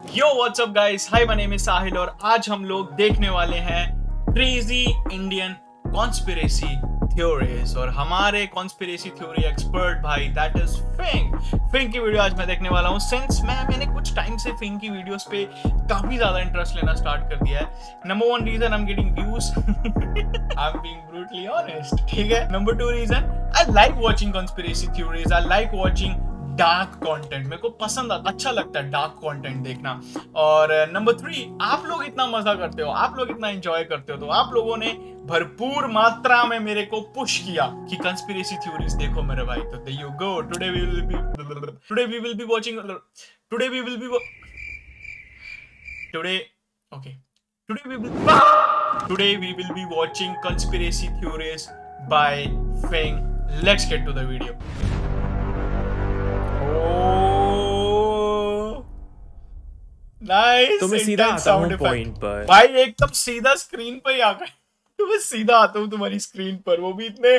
Yo what's up guys, hi my name is Sahil और आज हम लोग देखने वाले हैं क्रेजी इंडियन कॉन्स्पिरेसी थ्योरीज। और हमारे कॉन्स्पिरेसी थ्योरी एक्सपर्ट भाई दैट इज फिंग की वीडियो आज मैं देखने वाला हूँ। सिंस मैंने कुछ टाइम से फिंग की वीडियोस पे काफी ज्यादा इंटरेस्ट लेना स्टार्ट कर दिया है। Number one reason I am getting views, I am being brutally honest, ठीक है। Number two reason I like watching conspiracy theories, I like watching dark content, मेरे को पसंद अच्छा लगता है डार्क कंटेंट देखना। और नंबर थ्री, आप लोग इतना मजा करते हो, आप लोग इतना एंजॉय करते हो, तो आप लोगों ने भरपूर मात्रा में मेरे को पुश किया कि कंस्पिरेसी थ्योरीज देखो मेरे भाई। तो there you go, today we will be watching today we will be today okay today we will be watching conspiracy theories by फिंग। Let's get to the video. Nice, तो मैं सीधा आता हूँ पॉइंट पर। भाई एकदम सीधा स्क्रीन पर ही आ गए। तो मैं सीधा आता हूँ तुम्हारी स्क्रीन पर, वो भी इतने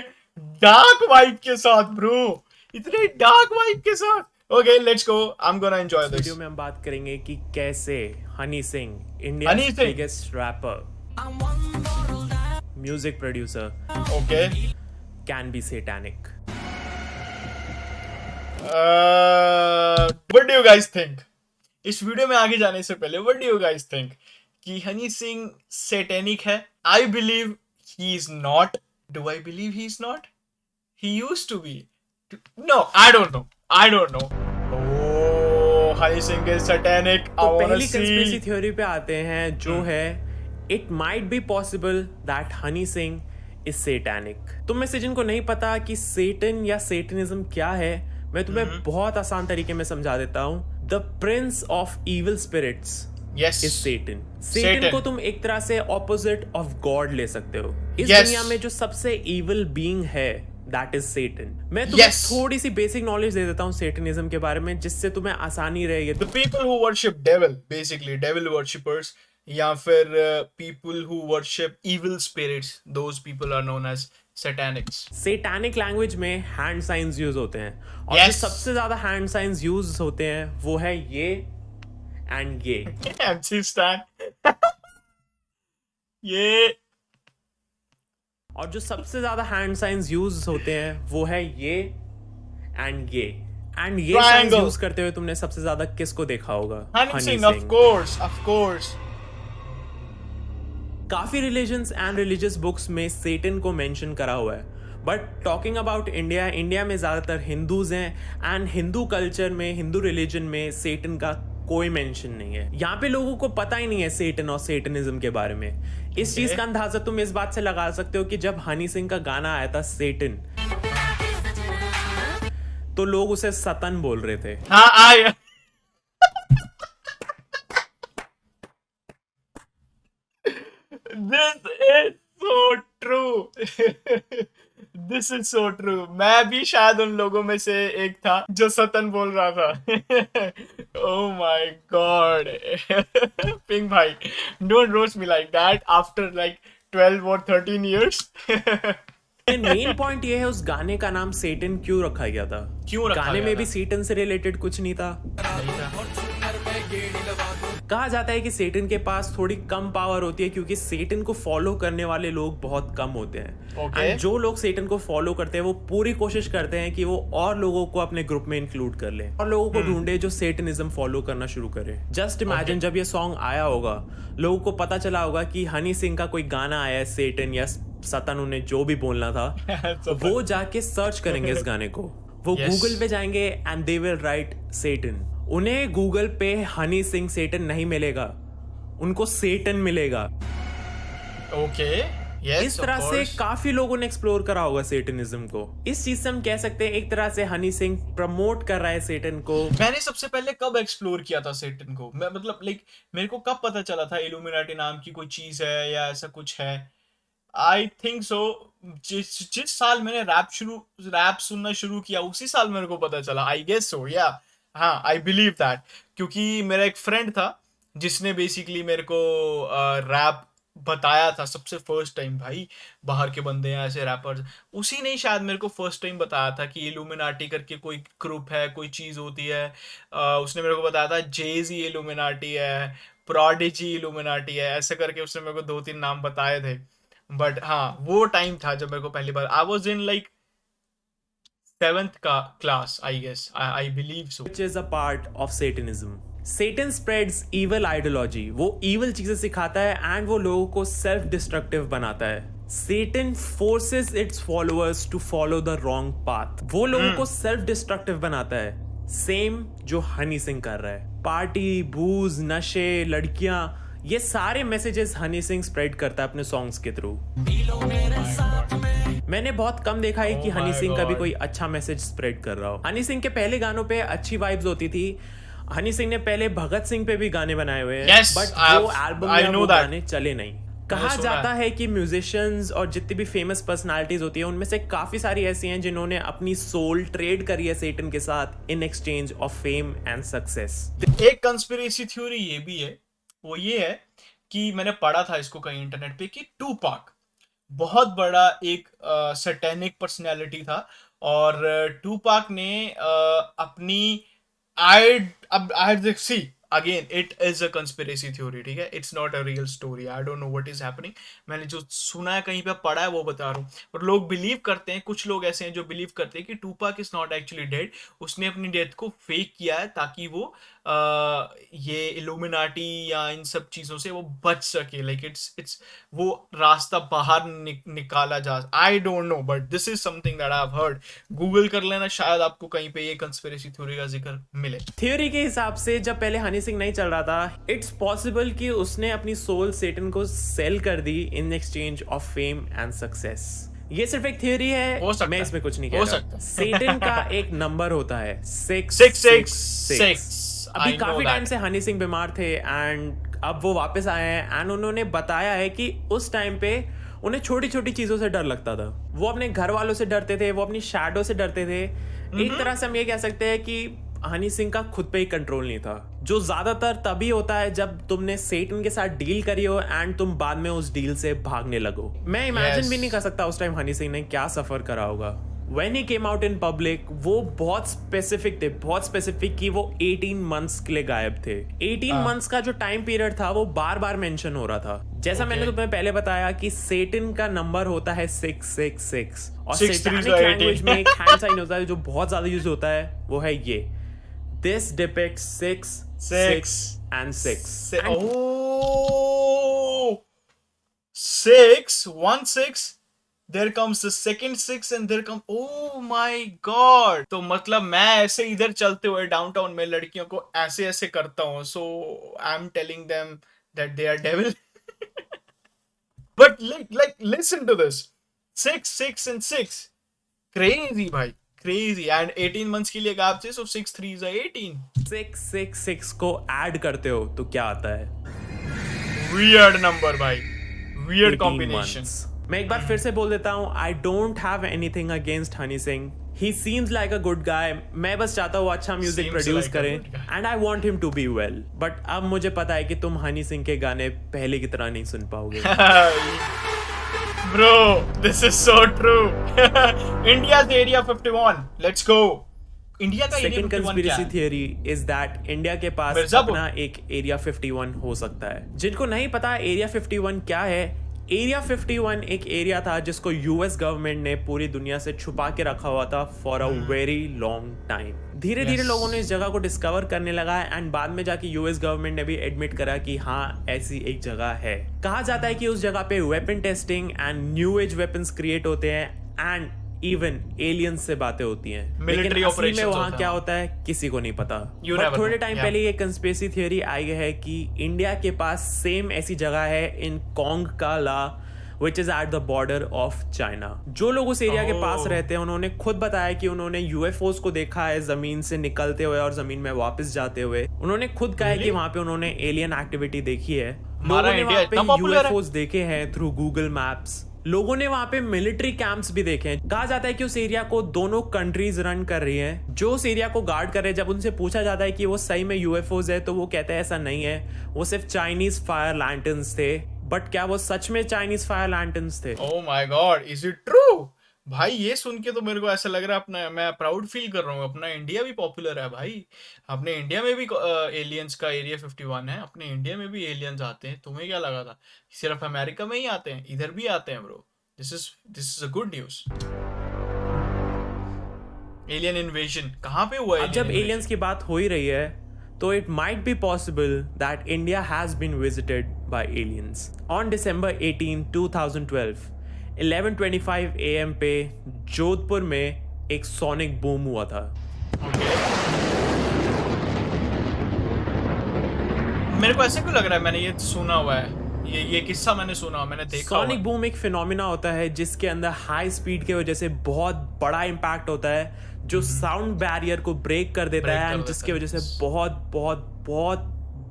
डार्क वाइब के साथ ब्रो, इतने डार्क वाइब के साथ। Okay let's go, I am gonna enjoy this. Video में हम बात करेंगे कि कैसे Honey Singh, India Honey Singh biggest rapper, music producer, okay can be satanic. What do you guys think? इस वीडियो में आगे जाने से पहले what do you guys think कि हनी सिंह सैटेनिक है? I believe he is not. Do I believe he is not? He used to be. No, I don't no, I don't no. Oh, Honey Singh is satanic. तो पहली conspiracy theory पे आते हैं जो है it might be possible that Honey Singh is satanic. तुम में से जिनको नहीं पता कि सेटन या सेटनिज्म क्या है, मैं तुम्हें बहुत आसान तरीके में समझा देता हूँ। The prince of evil spirits is Satan. Satan को तुम एक तरह से ऑपोजिट ऑफ गॉड ले सकते हो। इस दुनिया में जो सबसे इविल बीइंग है दैट इज सेटन। मैं तुम्हें थोड़ी सी बेसिक नॉलेज दे देता हूँ सेटनिज्म के बारे में, जिससे तुम्हें आसानी रहेगी। The people who worship devil, basically devil worshippers, या फिर people who worship evil spirits, those people are known as satanics. Satanic language में हैंड साइंस यूज होते हैं और जो सबसे ज्यादा हैंड साइंस यूज होते हैं वो है ये एंड ये। MC Stan। ये। और जो सबसे ज्यादा हैंड साइंस यूज होते हैं वो है ये एंड ये। एंड ये साइंस यूज करते हुए तुमने सबसे ज्यादा किसको देखा होगा? Honey Singh, of course, of course. काफी रिलीजन्स एंड रिलीजियस बुक्स में सेटन को मेंशन करा हुआ है, but talking about India, India में ज्यादातर हिंदूज हैं एंड हिंदू कल्चर में, हिंदू रिलीजन में सेटन का कोई मेंशन नहीं है। यहाँ पे लोगों को पता ही नहीं है सेटन और सेटनिज्म के बारे में। इस चीज का अंदाजा तुम इस बात से लगा सकते हो कि जब हनी सिंह का गाना आया था सेटन, तो लोग उसे सतन बोल रहे थे। हाँ आया। This is so true। This is so true। मैं भी शायद उन लोगों में से एक था जो सतन बोल रहा था। Oh my God। पिंक भाई, don't roast me like that after like 12 or 13 years। Main point ये है उस गाने का नाम सेटन क्यों रखा गया था? क्यों रखा गाने गया में था? भी सेटन से रिलेटेड कुछ नहीं था। कहा जाता है कि सेटन के पास थोड़ी कम पावर होती है क्योंकि सेटन को फॉलो करने वाले लोग बहुत कम होते हैं। एंड जो लोग सेटन को फॉलो करते हैं वो पूरी कोशिश करते हैं कि वो और लोगों को अपने ग्रुप में इंक्लूड कर ले और लोगों को ढूंढे जो सेटनिज्म फॉलो करना शुरू करे। जस्ट इमेजिन जब ये सॉन्ग आया होगा, लोगों को पता चला होगा कि हनी सिंह का कोई गाना आया है सेटन या सतन, उन्हें जो भी बोलना था वो जाके सर्च करेंगे इस गाने को। वो गूगल पे जाएंगे एंड दे विल राइट सेटन। उन्हें गूगल पे हनी सिंह सेटन नहीं मिलेगा, उनको सेटन मिलेगा। ओके, इस तरह से काफी लोगों ने एक्सप्लोर करा होगा सेटनिज्म को। इस चीज से हम कह सकते हैं एक तरह से हनी सिंह प्रमोट कर रहा है सेटन को। मैंने सबसे पहले कब एक्सप्लोर किया था सेटन को? मैं मतलब लाइक मेरे को कब पता चला था इल्यूमिनाटी नाम की कोई चीज है या ऐसा कुछ है? आई थिंक सो जिस साल मैंने रैप सुनना शुरू किया उसी साल मेरे को पता चला। आई गेस सो, या हाँ, आई बिलीव दैट। क्योंकि मेरा एक फ्रेंड था जिसने बेसिकली मेरे को रैप बताया था सबसे फर्स्ट टाइम भाई, बाहर के बंदे हैं ऐसे रैपर्स, उसी ने ही शायद मेरे को फर्स्ट टाइम बताया था कि इल्यूमिनाटी करके कोई ग्रुप है, कोई चीज होती है। उसने मेरे को बताया था जेजी इल्यूमिनाटी है, प्रोडिजी इल्यूमिनाटी है, ऐसे करके उसने मेरे को 2-3 नाम बताए थे। बट हाँ, वो टाइम था जब मेरे को पहली बार, I was in like 7th का class, I guess, I believe so. which is a part of Satanism. Satan spreads evil ideology. वो evil चीजें सिखाता है and वो लोगों को self destructive बनाता है. Satan forces its followers to follow the wrong path. वो लोगों को self destructive बनाता है. Same जो हनी सिंह कर रहा है. पार्टी, बूज, नशे, लड़कियां, ये सारे मैसेजेस हनी सिंह स्प्रेड करता है अपने सॉन्ग्स के थ्रू। मैंने बहुत कम देखा है कि हनी सिंह का भी कोई अच्छा मैसेज स्प्रेड कर रहा हो। हनी सिंह के पहले गानों पे अच्छी वाइब्स होती थी। हनी सिंह ने पहले भगत सिंह पे भी गाने बनाए हुए हैं, बट वो एल्बम में वो गाने चले नहीं। कहा जाता है कि म्यूजिशियंस और जितनी भी फेमस पर्सनालिटीज होती है उनमें से काफी सारी ऐसी हैं जिन्होंने अपनी सोल ट्रेड करी है सेटन के साथ इन exchange of fame and success. एक कंस्पिरेसी थ्योरी ये भी है, वो ये है कि मैंने पढ़ा था इसको कहीं इंटरनेट पे कि टूपाक बहुत बड़ा एक सैटेनिक पर्सनैलिटी था, और टूपाक ने अपनी I see again it is a conspiracy theory, ठीक है, it's not a real story, I don't know what is happening, मैंने जो सुना है कहीं पे पढ़ा है वो बता रहा हूँ। और लोग बिलीव करते हैं, कुछ लोग ऐसे हैं जो बिलीव करते हैं कि Tupac is not actually dead, उसने अपनी डेथ को फेक किया है ताकि वो ये इल्यूमिनाटी या इन सब चीजों से वो बच सके, लाइक इट्स वो रास्ता बाहर निकाला जा, आई don't no, but this is something that I have heard. Google कर लेना, शायद आपको कहीं पे ये कंस्पिरेसी थ्योरी का जिक्र मिले। थ्योरी के हिसाब से जब पहले हनी सिंह नहीं चल रहा था, इट्स पॉसिबल कि उसने अपनी सोल सेटन को सेल कर दी in exchange of fame and success. ये सिर्फ एक थ्योरी है, मैं इसमें कुछ नहीं कह रहा। सेटन का एक नंबर होता है 666। अभी काफी टाइम से हनी सिंह बीमार थे एंड अब वो वापस आए हैं एंड उन्होंने बताया है कि उस टाइम पे उन्हें छोटी छोटी चीजों से डर लगता था। वो अपने घर वालों से डरते थे, वो अपनी शैडो से डरते थे। एक तरह से हम ये कह सकते हैं कि हनी सिंह का खुद पे ही कंट्रोल नहीं था, जो ज्यादातर तभी होता है जब तुमने सेटन के साथ डील करी हो एंड तुम बाद में उस डील से भागने लगो। मैं इमेजिन भी नहीं कर सकता उस टाइम हनी सिंह ने क्या सफर करा होगा। When he came out in public, वो बहुत स्पेसिफिक थे, बहुत स्पेसिफिक कि वो 18 मंथ्स के लिए गायब थे। 18 मंथ्स का जो टाइम पीरियड था वो बार बार मेंशन हो रहा था। जैसा मैंने तुम्हें पहले बताया कि सेटन का नंबर होता है 666 और सैटेनिक लैंग्वेज में एक हैंड साइन होता है जो बहुत ज्यादा यूज होता है, वो है ये This depicts 6 and 6. Oh, 6 1 6. There comes the second 6 and there comes, oh my god. तो मतलब मैं ऐसे इधर चलते हुए डाउनटाउन में लड़कियों को ऐसे ऐसे करता हूँ, so I'm telling them that they are devil. But like listen to this, 6 6 and 6, crazy भाई, crazy, and 18 months के लिए गायब थे, so 6 3s are 18. 666 को ऐड करते हो तो क्या आता है? Weird number भाई, weird combination. मैं एक बार फिर से बोल देता हूँ, I don't have anything against Honey Singh. He seems like a good guy. मैं बस चाहता हूँ अच्छा म्यूजिक प्रोड्यूस करे and I want him to be well. But अब मुझे पता है कि तुम हनी सिंह के गाने पहले की तरह नहीं सुन पाओगे। Bro, this is so true. India's Area 51. Let's go. India का second conspiracy theory is that India के पास अपना एक एरिया 51 हो सकता है। जिनको नहीं पता एरिया 51 क्या है, एरिया 51 एक एरिया था जिसको यूएस गवर्नमेंट ने पूरी दुनिया से छुपा के रखा हुआ था for a very long time. धीरे धीरे लोगों ने इस जगह को डिस्कवर करने लगा एंड बाद में जाके यूएस गवर्नमेंट ने भी एडमिट करा कि हाँ ऐसी एक जगह है। कहा जाता है कि उस जगह पे weapon testing and new age weapons create होते हैं एंड इवन एलियंस से बातें होती हैं। मिलिट्री ऑपरेशंस में वहां क्या होता है किसी को नहीं पता। बट थोड़े टाइम पहले ये कंस्पिरेसी थियरी आई है कि इंडिया के पास सेम ऐसी जगह है इन कोंग का ला which is at the border of China. जो लोग उस एरिया के पास रहते हैं उन्होंने खुद बताया कि उन्होंने यूएफओस को देखा है जमीन से निकलते हुए और जमीन में वापस जाते हुए। उन्होंने खुद कहा है कि वहां पे उन्होंने एलियन एक्टिविटी देखी है। लोगों ने वहां पे यूएफओस देखे हैं थ्रू गूगल मैप्स। लोगों ने वहां पे मिलिट्री कैंप्स भी देखे हैं। कहा जाता है कि उस एरिया को दोनों कंट्रीज रन कर रही हैं। जो उस एरिया को गार्ड कर रहे हैं, जब उनसे पूछा जाता है कि वो सही में यूएफओस है तो वो कहते हैं ऐसा नहीं है, वो सिर्फ चाइनीज फायर लैंटर्न्स थे बट क्या वो सच में चाइनीज फायर लैंटर्न्स थे? Oh my God, is it true? भाई ये सुन के तो मेरे को ऐसा लग रहा है, अपना मैं प्राउड फील कर रहा हूँ, अपना इंडिया भी पॉपुलर है भाई। अपने इंडिया में भी एलियंस का एरिया 51 है, अपने इंडिया में भी एलियंस आते हैं। तुम्हें क्या लगा था सिर्फ अमेरिका में ही आते हैं? इधर भी आते हैं bro. This is a good news. Alien invasion कहाँ पे हुआ? अब जब एलियंस की बात हो ही रही है तो it might be possible that India has been visited by aliens. On December 18, 2012 11:25 AM पे जोधपुर में एक सोनिक बूम हुआ था। मेरे को ऐसे क्यों लग रहा है मैंने ये सुना हुआ है, ये किस्सा मैंने सुना, मैंने देखा। सोनिक बूम एक फिनोमिना होता है जिसके अंदर हाई स्पीड की वजह से बहुत बड़ा इम्पैक्ट होता है जो साउंड बैरियर को ब्रेक कर देता है, एंड जिसकी वजह से बहुत बहुत बहुत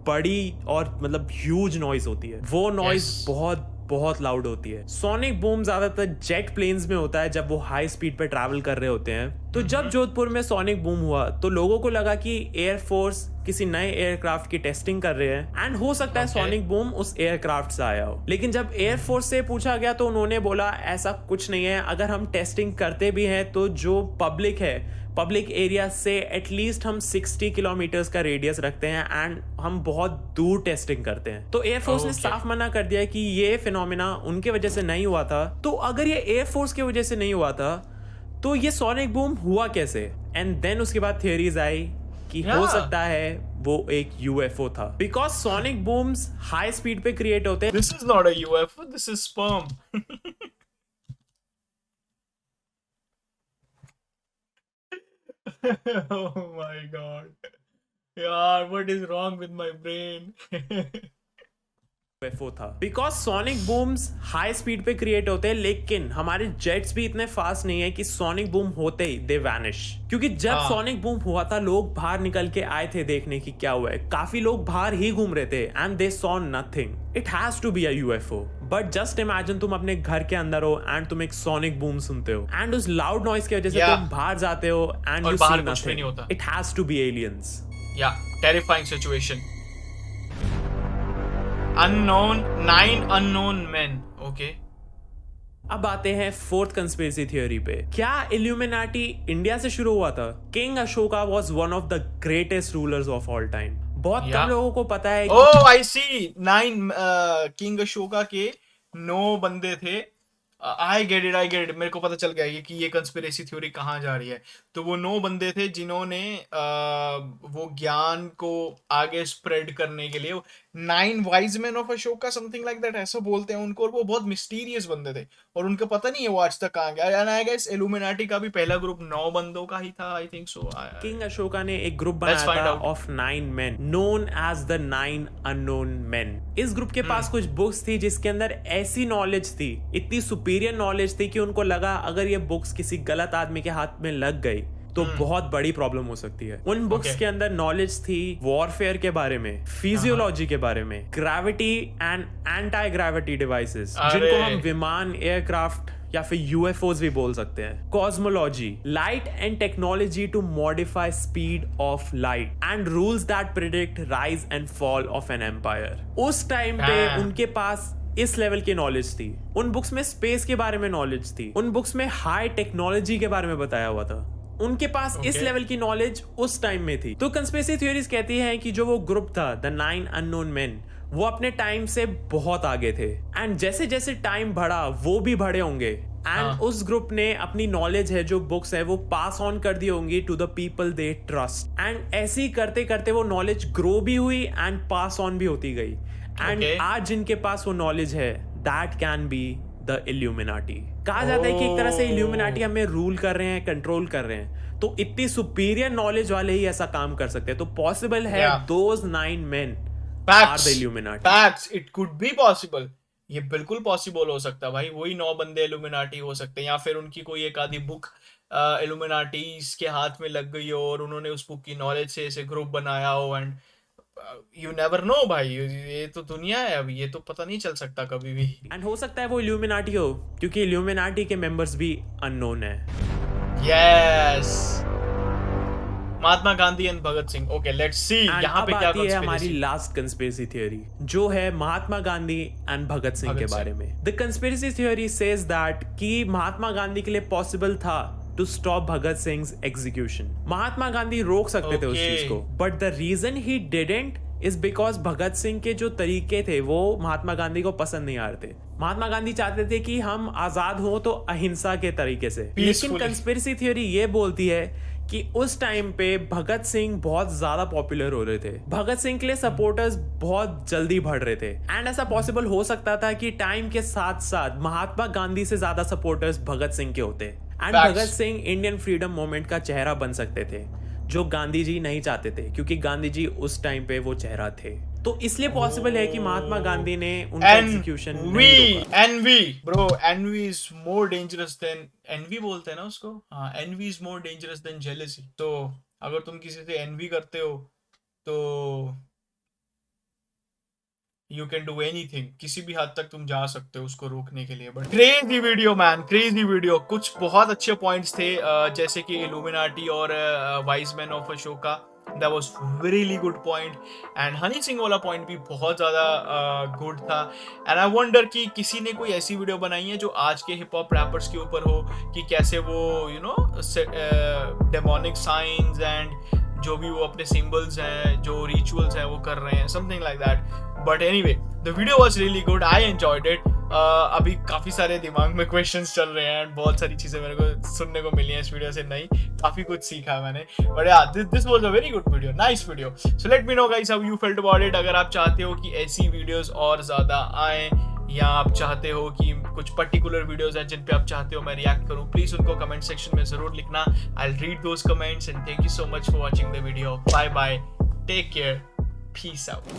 बड़ी और मतलब ह्यूज नॉइज होती है। वो नॉइज बहुत बहुत लाउड होती है। सोनिक बूम ज्यादातर जेट प्लेन्स में होता है जब वो हाई स्पीड पे ट्रैवल कर रहे होते हैं। तो जब जोधपुर में सोनिक बूम हुआ तो लोगों को लगा कि एयरफोर्स किसी नए एयरक्राफ्ट की टेस्टिंग कर रहे हैं, एंड हो सकता है सोनिक बूम उस एयरक्राफ्ट से आया हो। लेकिन जब एयरफोर्स से पूछा गया तो उन्होंने बोला ऐसा कुछ नहीं है, अगर हम टेस्टिंग करते भी हैं तो जो पब्लिक है, पब्लिक एरिया से एटलीस्ट हम 60 किलोमीटर्स का रेडियस रखते हैं एंड हम बहुत दूर टेस्टिंग करते हैं। तो एयरफोर्स ने साफ मना कर दिया कि ये फिनोमिना उनके वजह से नहीं हुआ था। तो अगर ये एयरफोर्स की वजह से नहीं हुआ था तो ये सोनिक बूम हुआ कैसे? एंड देन उसके बाद थियरीज आई कि हो सकता है वो एक यूएफओ था, because sonic booms high speed पे क्रिएट होते हैं। This is not a UFO, this is sperm. Oh my god. यार, what is wrong with my brain? UFO था because sonic booms high speed पे क्रिएट होते हैं, लेकिन हमारे जेट्स भी इतने फास्ट नहीं है कि सोनिक बूम होते ही दे वैनिश। क्योंकि जब सोनिक बूम हुआ था लोग बाहर निकल के आए थे देखने की क्या हुआ है। काफी लोग बाहर ही घूम रहे थे and they saw nothing. It has to be a UFO. But just imagine तुम अपने घर के अंदर हो एंड तुम एक सोनिक बूम सुनते हो एंड उस लाउड नॉइज की वजह से तुम बाहर जाते हो and you see nothing. It has to be aliens. या terrifying situation. Unknown, 9 unknown men. Okay. अब आते हैं फोर्थ कंस्पिरेसी थियोरी पे। क्या इल्यूमिनाटी इंडिया से शुरू हुआ था? King Ashoka was one of the greatest rulers of all time. बहुत कम लोगों को पता है। ओह आई सी, 9 किंग अशोका के 9 बंदे थे। आई गेट इट, मेरे को पता चल गया कि ये कंस्पिरेसी थ्योरी कहाँ जा रही है। तो वो 9 बंदे थे जिन्होंने वो ज्ञान को आगे स्प्रेड करने के लिए 9 wise man of Ashoka something like that ऐसा बोलते हैं उनको। और वो बहुत मिस्टीरियस बंदे थे और उनको पता नहीं है वो आज तक कहाँ गया। एंड आई गेस इल्यूमिनाटी का भी पहला ग्रुप 9 बंदों का ही था, I think so. King Ashoka ने एक ग्रुप बनाया था of 9 men known as the 9 unknown men। इस ग्रुप के पास कुछ बुक्स थी जिसके अंदर ऐसी नॉलेज थी, इतनी सुपीरियर नॉलेज थी कि उनको लगा अगर ये बुक्स किसी गलत आदमी के हाथ में लग गई तो बहुत बड़ी प्रॉब्लम हो सकती है। उन बुक्स के अंदर नॉलेज थी वॉरफेयर के बारे में, फिजियोलॉजी के बारे में, gravity and anti gravity devices जिनको हम विमान, एयरक्राफ्ट या फिर यूएफओज भी बोल सकते हैं, cosmology, light and technology to modify speed of light and rules that predict rise and fall of an empire. उस टाइम पे उनके पास इस लेवल की नॉलेज थी। उन बुक्स में स्पेस के बारे में नॉलेज थी, उन बुक्स में हाई टेक्नोलॉजी के बारे में बताया हुआ था। उनके पास इस लेवल की नॉलेज उस टाइम में थी। तो कंस्पिरेसी थ्योरीज कहती हैं कि जो वो ग्रुप था द 9 unknown men, वो अपने टाइम से बहुत आगे थे एंड जैसे जैसे टाइम बढ़ा वो भी बढ़े होंगे एंड उस ग्रुप ने अपनी नॉलेज है जो बुक्स है वो पास ऑन कर दी होंगी to the people they trust. And ऐसे ही करते करते वो नॉलेज ग्रो भी हुई एंड पास ऑन भी होती गई एंड आज जिनके पास वो नॉलेज है that can be the illuminati. कहा जाता है कि एक तरह से इल्यूमिनाटी हमें रूल कर रहे हैं, कंट्रोल कर रहे हैं। तो इतनी सुपीरियर नॉलेज वाले ही ऐसा काम कर सकते हैं। तो पॉसिबल है those 9 men are the Illuminati. Facts, it could be possible. ये बिल्कुल पॉसिबल हो सकता है भाई। वही 9 बंदे इल्यूमिनाटी हो सकते हैं, या फिर उनकी कोई एक आधी बुक इल्यूमिनाटीज के हाथ में लग गई हो और उन्होंने उस बुक की नॉलेज से ऐसे ग्रुप बनाया हो। एंड यू नेवर नो भाई, ये तो दुनिया है अभी, ये तो पता नहीं चल सकता कभी भी। एंड हो सकता है वो इल्यूमिनाटी हो क्योंकि इल्यूमिनाटी के मेंबर्स भी अननोन है। Yes, Mahatma Gandhi and Bhagat Singh. Okay, let's see यहाँ पे क्या है हमारी conspiracy. लास्ट कंस्पिरेसी थ्योरी, जो है महात्मा गांधी एंड भगत सिंह के बारे में. The conspiracy theory says that कि महात्मा गांधी के लिए पॉसिबल था to stop Bhagat Singh execution. Mahatma Gandhi रोक सकते थे उस चीज को, but the reason he didn't is because Bhagat Singh के जो तरीके थे वो महात्मा गांधी को पसंद नहीं आ रहे थे. महात्मा गांधी चाहते थे कि हम आजाद हो तो अहिंसा के तरीके से. लेकिन कंस्पिरेसी थ्योरी ये बोलती है कि उस टाइम पे भगत सिंह बहुत ज्यादा पॉपुलर हो रहे थे. भगत सिंह के लिए सपोर्टर्स बहुत जल्दी बढ़ रहे थे. एंड ऐसा पॉसिबल हो सकता था कि टाइम के साथ साथ महात्मा गांधी से ज्यादा सपोर्टर्स भगत सिंह के होते. And Bhagat Singh Indian freedom movement का चेहरा बन सकते थे, जो गांधी जी नहीं चाहते थे, क्योंकि गांधी जी उस टाइम पे वो चेहरा थे. तो इसलिए पॉसिबल है कि महात्मा गांधी ने उनका एग्जीक्यूशन नहीं रोका. Envy bro, envy is more dangerous than, envy बोलते हैं ना उसको, हाँ, envy is more dangerous than jealousy. तो अगर तुम किसी से एनवी करते हो तो यू कैन डू एनीथिंग, किसी भी हद तक तुम जा सकते हो उसको रोकने के लिए. But crazy video man, crazy video. कुछ बहुत अच्छे पॉइंट्स थे, जैसे कि इल्यूमिनाटी और wise man of Ashoka. That was really good point. And Honey Singh वाला पॉइंट भी बहुत ज़्यादा गुड था. एंड आई वंडर कि किसी ने कोई ऐसी वीडियो बनाई है जो आज के हिप हॉप रैपर्स के ऊपर हो, कि कैसे वो you know demonic science and जो भी वो अपने सिंबल्स हैं, जो रिचुअल्स हैं वो कर रहे हैं, something like that. But anyway, the video was really good, I enjoyed it. अभी काफ़ी सारे दिमाग में क्वेश्चंस चल रहे हैं, बहुत सारी चीज़ें मेरे को सुनने को मिली हैं इस वीडियो से. नहीं, काफ़ी कुछ सीखा मैंने. बट यार, this was a very good video, nice video. So let me know guys how you felt about it. अगर आप चाहते हो कि ऐसी वीडियोस और ज़्यादा आएँ, या आप चाहते हो कि कुछ पर्टिकुलर वीडियोस हैं जिन पे आप चाहते हो मैं रिएक्ट करूं, प्लीज उनको कमेंट सेक्शन में जरूर लिखना. I will read those comments. And thank you so much for watching the video. Bye bye, take care, peace out.